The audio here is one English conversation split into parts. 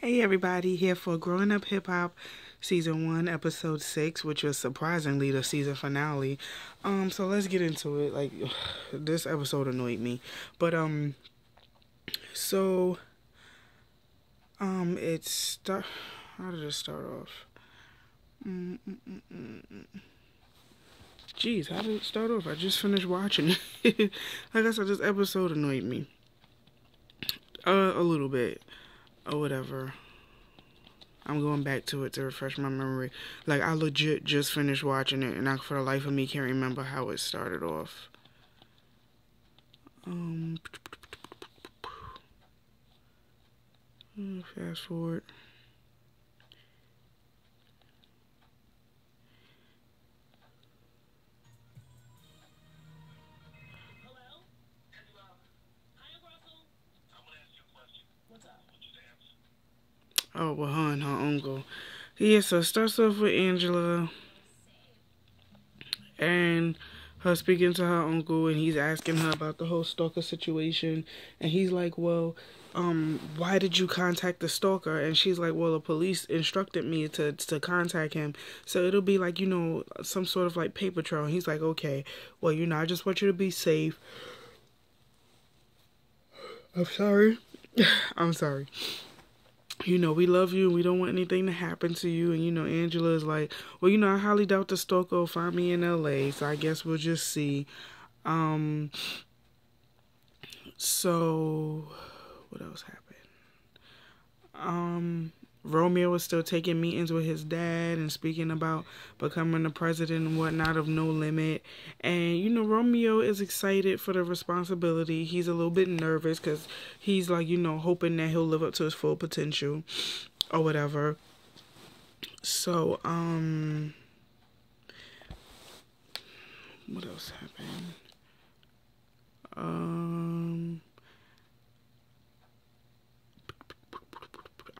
Hey everybody, here for Growing Up Hip Hop Season 1, Episode 6, which was surprisingly the season finale. So let's get into it. Like, this episode annoyed me. But, so, how did it start off? Jeez, how did it start off? I just finished watching it. Like I said, this episode annoyed me. A little bit. Or whatever. I'm going back to it to refresh my memory. Like, I legit just finished watching it, and I, for the life of me, can't remember how it started off. Fast forward. Oh, well, her and her uncle. Yeah, so it starts off with Angela and her speaking to her uncle, and he's asking her about the whole stalker situation. And he's like, well, why did you contact the stalker? And she's like, well, the police instructed me to contact him. So it'll be like, some sort of like paper trail. And he's like, okay, well, I just want you to be safe. I'm sorry. I'm sorry. We love you and we don't want anything to happen to you. And, Angela is like, well, I highly doubt the stalker will find me in LA. So I guess we'll just see. So what else happened? Romeo was still taking meetings with his dad and speaking about becoming the president and whatnot of No Limit. And, Romeo is excited for the responsibility. He's a little bit nervous because he's like, hoping that he'll live up to his full potential or whatever. So, what else happened?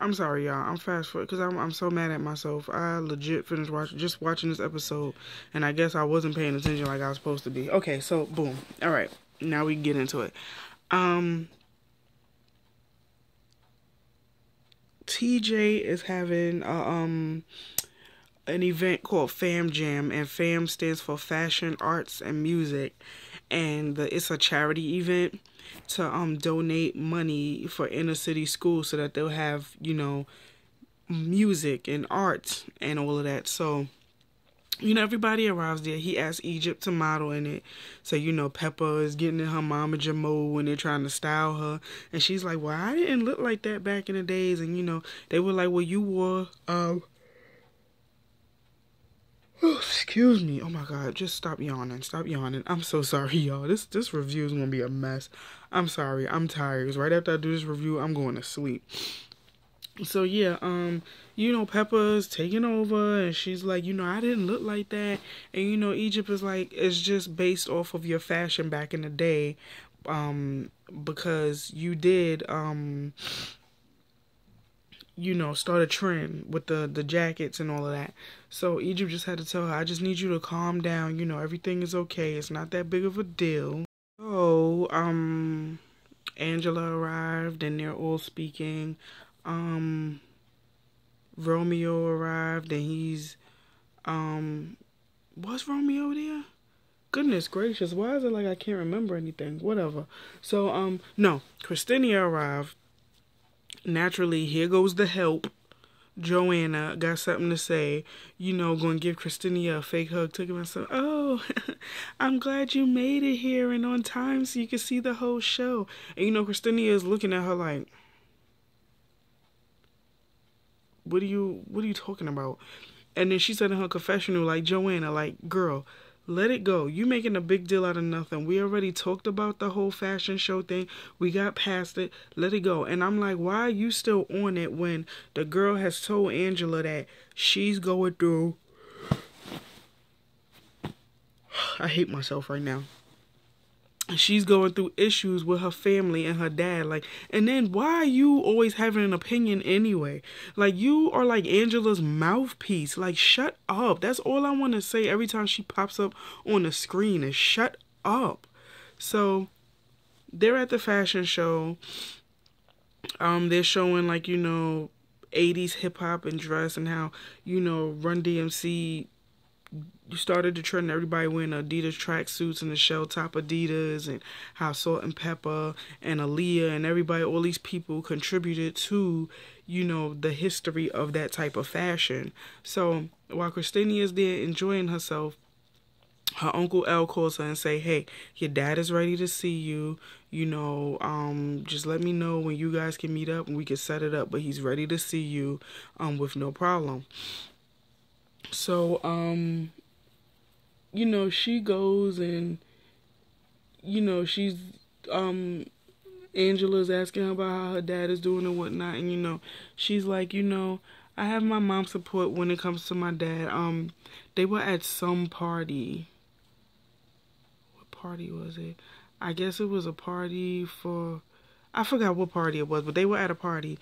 I'm sorry, y'all. I'm fast forward because I'm so mad at myself. I legit finished watching this episode, and I guess I wasn't paying attention like I was supposed to be. Okay, so boom. All right, now we can get into it. TJ is having an event called Fam Jam, and Fam stands for Fashion, Arts, and Music, and it's a charity event to donate money for inner city schools so that they'll have music and arts and all of that. So everybody arrives there. He asked Egypt to model in it. So Peppa is getting in her momager mode when they're trying to style her, and she's like, well, I didn't look like that back in the days. And they were like, well, you wore excuse me. Oh my God, just stop yawning. Stop yawning. I'm so sorry, y'all. This review is gonna be a mess. I'm sorry. I'm tired. 'Cause right after I do this review, I'm going to sleep. So yeah, Peppa's taking over, and she's like, I didn't look like that. And Egypt is like, it's just based off of your fashion back in the day, because you did start a trend with the jackets and all of that. So Egypt just had to tell her, I just need you to calm down. Everything is okay. It's not that big of a deal. So, Angela arrived and they're all speaking. Romeo arrived and he's, was Romeo there? Goodness gracious, why is it like I can't remember anything? Whatever. So, no, Christina arrived. Naturally, here goes the help. Joanna got something to say, gonna give Christina a fake hug, took him and said, oh, I'm glad you made it here and on time so you can see the whole show. And Christina is looking at her like, what are you talking about? And then she said in her confessional, like, Joanna, like, girl, let it go. You making a big deal out of nothing. We already talked about the whole fashion show thing. We got past it. Let it go. And I'm like, why are you still on it when the girl has told Angela that she's going through... I hate myself right now. She's going through issues with her family and her dad. Like, and then why are you always having an opinion anyway? Like, you are like Angela's mouthpiece. Like, shut up. That's all I want to say every time she pops up on the screen is shut up. So, they're at the fashion show. They're showing, like, 80s hip hop and dress, and how, you know, Run DMC started the trend, everybody wearing Adidas tracksuits and the shell top Adidas, and how Salt and Pepper and Aaliyah and everybody, all these people contributed to, you know, the history of that type of fashion. So while Christina is there enjoying herself, her Uncle L calls her and say, hey, your dad is ready to see you. You know, just let me know when you guys can meet up and we can set it up. But he's ready to see you with no problem. So, you know, she goes and, you know, she's, Angela's asking her about how her dad is doing and whatnot. And, you know, she's like, you know, I have my mom's support when it comes to my dad. They were at some party. What party was it? I guess it was a party for, I forgot what party it was, but they were at a party.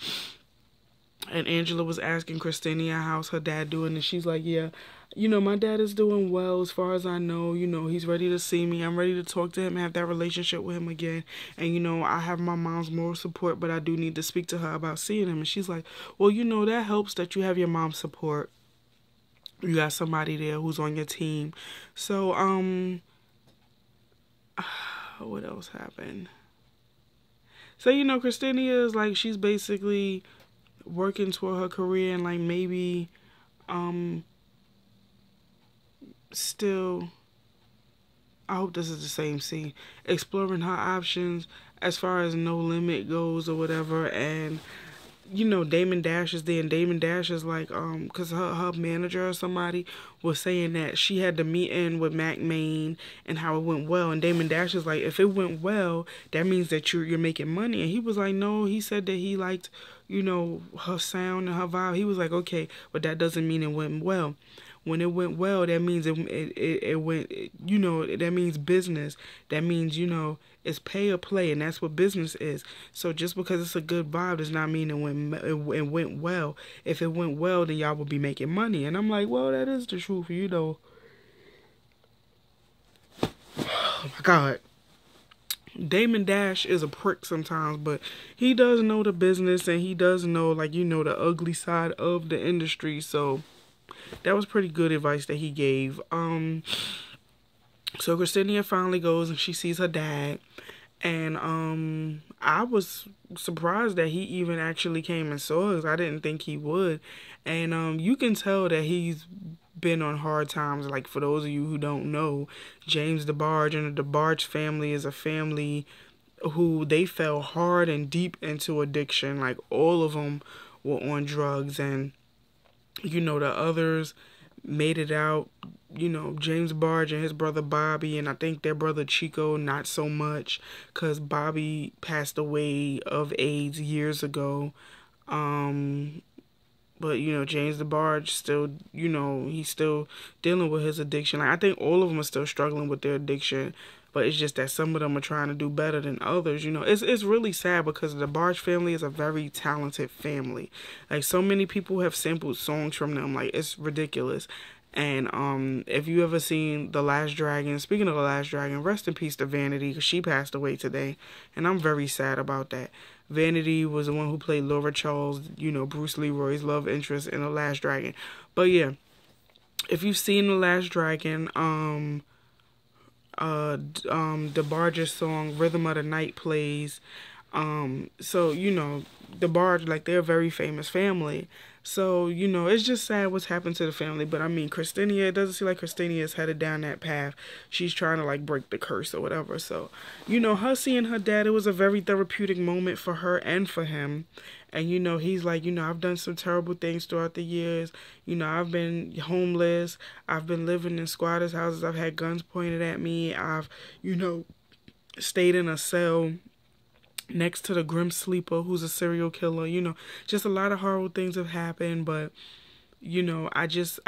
And Angela was asking Christina how's her dad doing, and she's like, yeah, you know, my dad is doing well as far as I know. You know, he's ready to see me. I'm ready to talk to him, have that relationship with him again. And, you know, I have my mom's moral support, but I do need to speak to her about seeing him. And she's like, well, you know, that helps that you have your mom's support. You got somebody there who's on your team. So, what else happened? So, you know, Christina is like, she's basically working toward her career and like maybe still, I hope this is the same scene, exploring her options as far as No Limit goes or whatever. And you know, Damon Dash is there, and Damon Dash is like, because her manager or somebody was saying that she had the meeting with Mac Main and how it went well, and Damon Dash is like, if it went well, that means that you're making money. And he was like, no, he said that he liked, you know, her sound and her vibe. He was like, okay, but that doesn't mean it went well. When it went well, that means it went, you know, that means business. That means, you know, it's pay or play, and that's what business is. So just because it's a good vibe does not mean it went well. If it went well, then y'all will be making money. And I'm like, well, that is the truth, you know. Oh my God. Damon Dash is a prick sometimes, but he does know the business, and he does know, like, you know, the ugly side of the industry. So that was pretty good advice that he gave. So Christina finally goes and she sees her dad, and I was surprised that he even actually came and saw us. I didn't think he would. And you can tell that he's been on hard times. Like, for those of you who don't know, James DeBarge and the DeBarge family is a family who they fell hard and deep into addiction. Like, all of them were on drugs, and you know, the others made it out. You know, James Barge and his brother Bobby, and I think their brother Chico, not so much, because Bobby passed away of AIDS years ago. But, you know, James DeBarge still, you know, he's still dealing with his addiction. Like, I think all of them are still struggling with their addiction, but it's just that some of them are trying to do better than others. You know, it's really sad because the Barge family is a very talented family. Like, so many people have sampled songs from them. Like, it's ridiculous. And if you ever seen The Last Dragon, speaking of The Last Dragon, rest in peace to Vanity, because she passed away today, and I'm very sad about that. Vanity was the one who played Laura Charles, you know, Bruce Leroy's love interest in The Last Dragon. But yeah, if you've seen The Last Dragon, DeBarge's song Rhythm of the Night plays. So, you know, DeBarge, like, they're a very famous family. So, you know, it's just sad what's happened to the family. But, I mean, Christina, it doesn't seem like Christina is headed down that path. She's trying to, like, break the curse or whatever. So, you know, her seeing her dad, it was a very therapeutic moment for her and for him. And, you know, he's like, you know, I've done some terrible things throughout the years. You know, I've been homeless. I've been living in squatters' houses. I've had guns pointed at me. I've, you know, stayed in a cell next to the Grim Sleeper, who's a serial killer. You know, just a lot of horrible things have happened, but, you know, I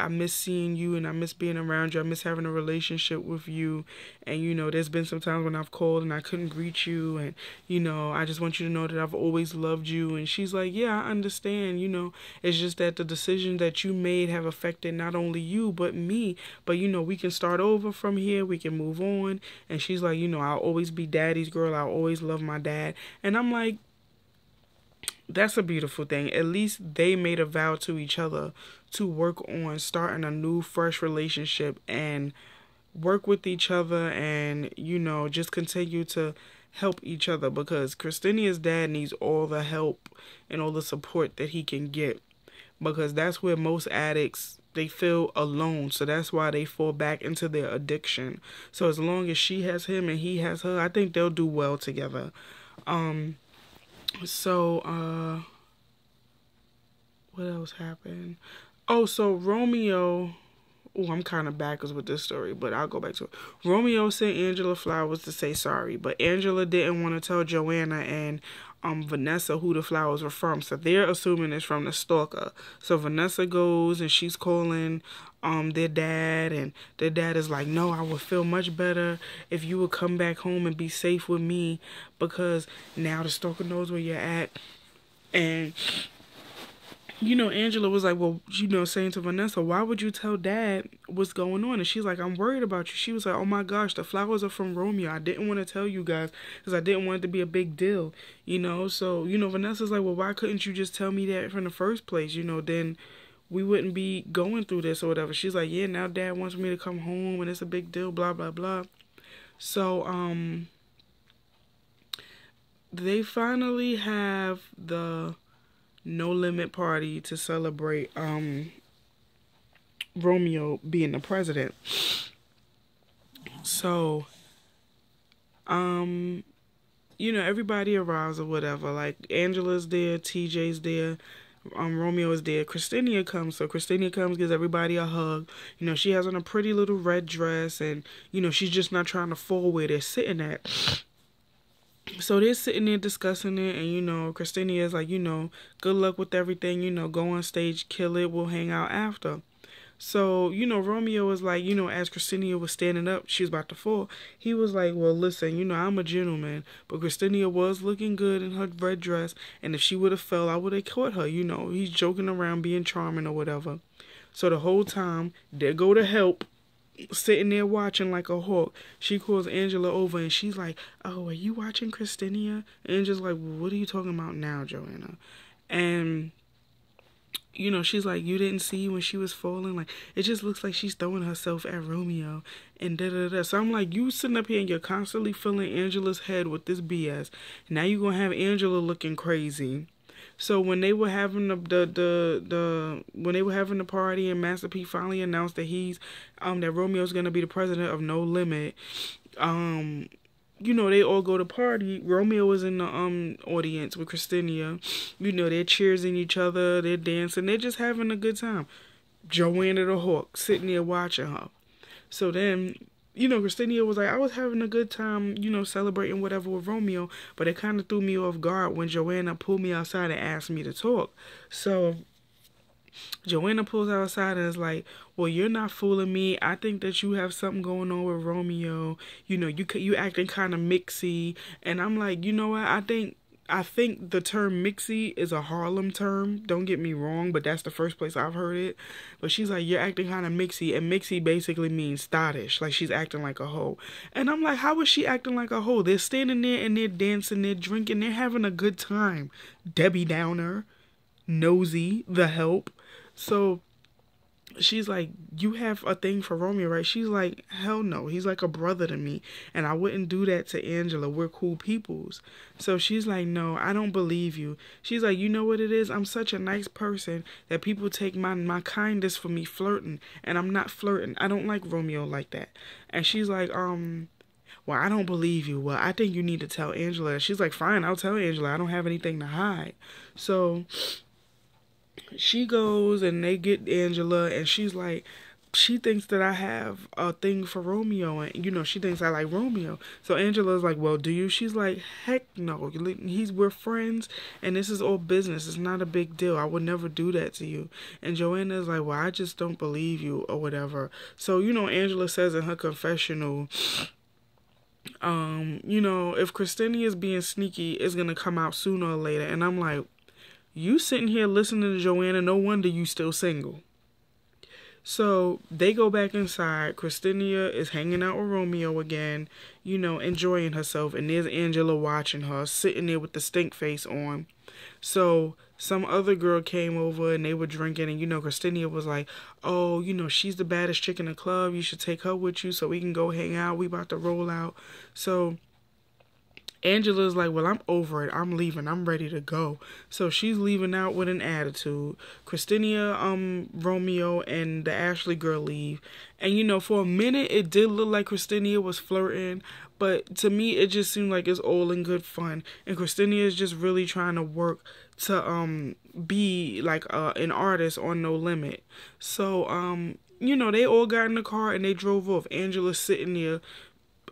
miss seeing you, and I miss being around you. I miss having a relationship with you. And, you know, there's been some times when I've called and I couldn't greet you, and, you know, I just want you to know that I've always loved you. And she's like, yeah, I understand. You know, it's just that the decisions that you made have affected not only you, but me. But, you know, we can start over from here. We can move on. And she's like, you know, I'll always be daddy's girl. I'll always love my dad. And I'm like, that's a beautiful thing. At least they made a vow to each other to work on starting a new, fresh relationship and work with each other and, just continue to help each other, because Christinia's dad needs all the help and all the support that he can get, because that's where most addicts, they feel alone, so that's why they fall back into their addiction. So as long as she has him and he has her, I think they'll do well together. What else happened? Oh, so Romeo, oh, I'm kind of backwards with this story, but I'll go back to it. Romeo sent Angela flowers to say sorry, but Angela didn't want to tell Joanna and Vanessa who the flowers were from, so they're assuming it's from the stalker. So Vanessa goes and she's calling their dad, and their dad is like, no, I would feel much better if you would come back home and be safe with me, because now the stalker knows where you're at. And Angela was like, well, saying to Vanessa, why would you tell Dad what's going on? And she's like, I'm worried about you. She was like, oh my gosh, the flowers are from Romeo. I didn't want to tell you guys because I didn't want it to be a big deal, So, Vanessa's like, well, why couldn't you just tell me that from the first place? Then we wouldn't be going through this or whatever. She's like, yeah, now Dad wants me to come home and it's a big deal, blah, blah, blah. So, they finally have the No Limit party to celebrate Romeo being the president. So everybody arrives or whatever. Like Angela's there, TJ's there, Romeo is there. Christinia comes, so Christinia comes, gives everybody a hug. She has on a pretty little red dress, and she's just not trying to fall where they're sitting at. So they're sitting there discussing it, and Christina is like, good luck with everything, go on stage, kill it, we'll hang out after. So, Romeo was like, as Christina was standing up, she was about to fall, he was like, well, listen, I'm a gentleman, but Christina was looking good in her red dress, and if she would have fell, I would have caught her, he's joking around, being charming or whatever. So the whole time, there go to help, sitting there watching like a hawk. She calls Angela over and she's like, oh, are you watching Christinia? Angela's like, well, what are you talking about now, Joanna? And she's like, you didn't see when she was falling? Like, it just looks like she's throwing herself at Romeo and da-da-da. So I'm like, you sitting up here and you're constantly filling Angela's head with this BS. Now you're going to have Angela looking crazy. So when they were having the party and Master P finally announced that that Romeo's gonna be the president of No Limit, they all go to party. Romeo was in the audience with Christinia. They're cheersing each other, they're dancing, they're just having a good time. Joanna the Hawk sitting there watching her. So then, Christina was like, I was having a good time, celebrating whatever with Romeo, but it kind of threw me off guard when Joanna pulled me outside and asked me to talk. So Joanna pulls outside and is like, well, you're not fooling me. I think that you have something going on with Romeo. You acting kind of mixy. And I'm like, you know what? I think the term mixy is a Harlem term. Don't get me wrong, but that's the first place I've heard it. But she's like, you're acting kind of mixy. And mixy basically means thottish. Like, she's acting like a hoe. And I'm like, how is she acting like a hoe? They're standing there and they're dancing, they're drinking, they're having a good time. Debbie Downer, Nosy, The Help. So she's like, you have a thing for Romeo, right? She's like, hell no. He's like a brother to me. And I wouldn't do that to Angela. We're cool peoples. So she's like, no, I don't believe you. She's like, you know what it is? I'm such a nice person that people take my kindness for me flirting. And I'm not flirting. I don't like Romeo like that. And she's like, well, I don't believe you. Well, I think you need to tell Angela. She's like, fine, I'll tell Angela. I don't have anything to hide. So she goes and they get Angela, and she's like, she thinks that I have a thing for Romeo, and she thinks I like Romeo. So Angela's like, well, do you? She's like, heck no, we're friends and this is all business. It's not a big deal. I would never do that to you. And Joanna's like, well, I just don't believe you or whatever. So Angela says in her confessional, if Christina is being sneaky, it's gonna come out sooner or later. And I'm like, you sitting here listening to Joanna, no wonder you still single. So they go back inside. Christina is hanging out with Romeo again, enjoying herself. And there's Angela watching her, sitting there with the stink face on. So some other girl came over and they were drinking. And, Christina was like, oh, she's the baddest chick in the club. You should take her with you so we can go hang out. We about to roll out. So Angela's like, well, I'm over it. I'm leaving. I'm ready to go. So she's leaving out with an attitude. Christina, Romeo, and the Ashley girl leave. And, for a minute, it did look like Christina was flirting. But to me, it just seemed like it's all in good fun. And Christina is just really trying to work to be like an artist on No Limit. So, they all got in the car and they drove off. Angela's sitting there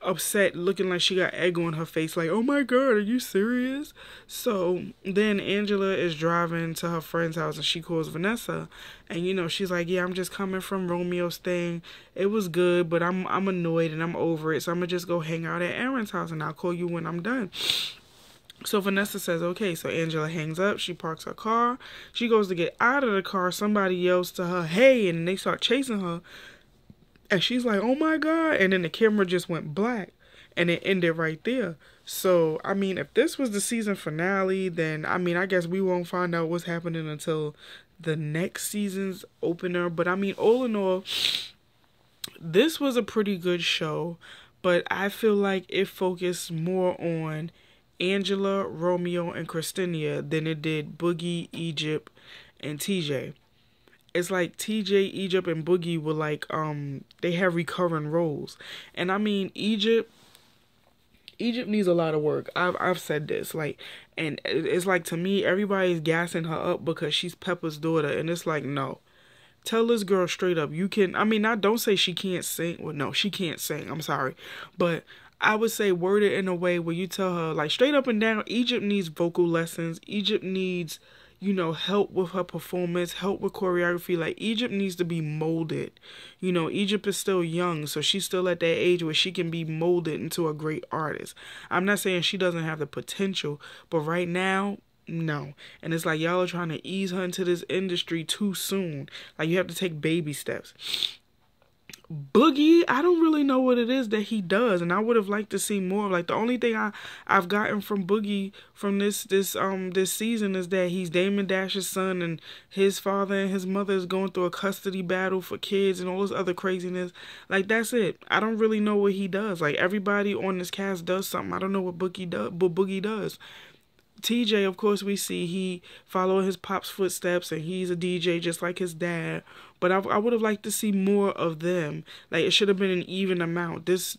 upset, looking like she got egg on her face, like, oh my god, are you serious? So then Angela is driving to her friend's house and she calls Vanessa, and she's like, yeah, I'm just coming from Romeo's thing. It was good, but I'm annoyed and I'm over it, so I'm gonna just go hang out at Aaron's house and I'll call you when I'm done. So Vanessa says, okay. So Angela hangs up. She parks her car. She goes to get out of the car. Somebody yells to her, hey, and they start chasing her. And she's like, oh my god. And then the camera just went black. And it ended right there. So, if this was the season finale, then, I guess we won't find out what's happening until the next season's opener. But, all in all, this was a pretty good show. But I feel like it focused more on Angela, Romeo, and Christina than it did Boogie, Egypt, and TJ. It's like TJ, Egypt, and Boogie were like, they have recurring roles. And Egypt needs a lot of work. I've said this, and it's like, to me, everybody's gassing her up because she's Pepper's daughter. And it's like, no. Tell this girl straight up, you can, don't say she can't sing. Well, no, she can't sing. I'm sorry. But I would say word it in a way where you tell her, like, straight up and down, Egypt needs vocal lessons. Egypt needs, help with her performance, help with choreography. Like, Egypt needs to be molded. Egypt is still young, so she's still at that age where she can be molded into a great artist. I'm not saying she doesn't have the potential, but right now, no. And it's like, y'all are trying to ease her into this industry too soon. Like, you have to take baby steps. Boogie, I don't really know what it is that he does, and I would have liked to see more. Like, the only thing I've gotten from Boogie from this season is that he's Damon Dash's son, and his father and his mother is going through a custody battle for kids and all this other craziness. Like, that's it. I don't really know what he does. Like, everybody on this cast does something. I don't know what Boogie does. TJ, of course, we see he following his pop's footsteps, and he's a DJ just like his dad. But I would have liked to see more of them. Like, it should have been an even amount. This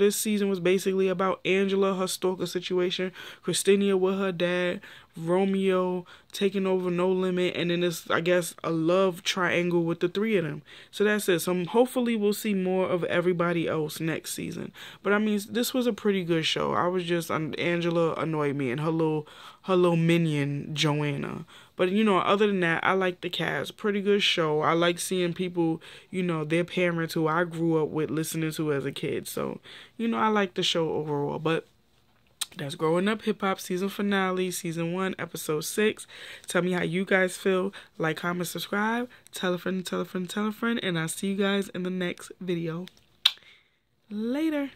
season was basically about Angela, her stalker situation, Christina with her dad, Romeo taking over No Limit, and then it's, I guess, a love triangle with the three of them. So that's it. So hopefully we'll see more of everybody else next season. But this was a pretty good show. I was just, Angela annoyed me, and her little minion Joanna. But, other than that, I like the cast. Pretty good show. I like seeing people, their parents who I grew up with listening to as a kid. So, I like the show overall. But that's Growing Up Hip Hop season finale, season 1, episode 6. Tell me how you guys feel. Like, comment, subscribe. Tell a friend, tell a friend, tell a friend. And I'll see you guys in the next video. Later.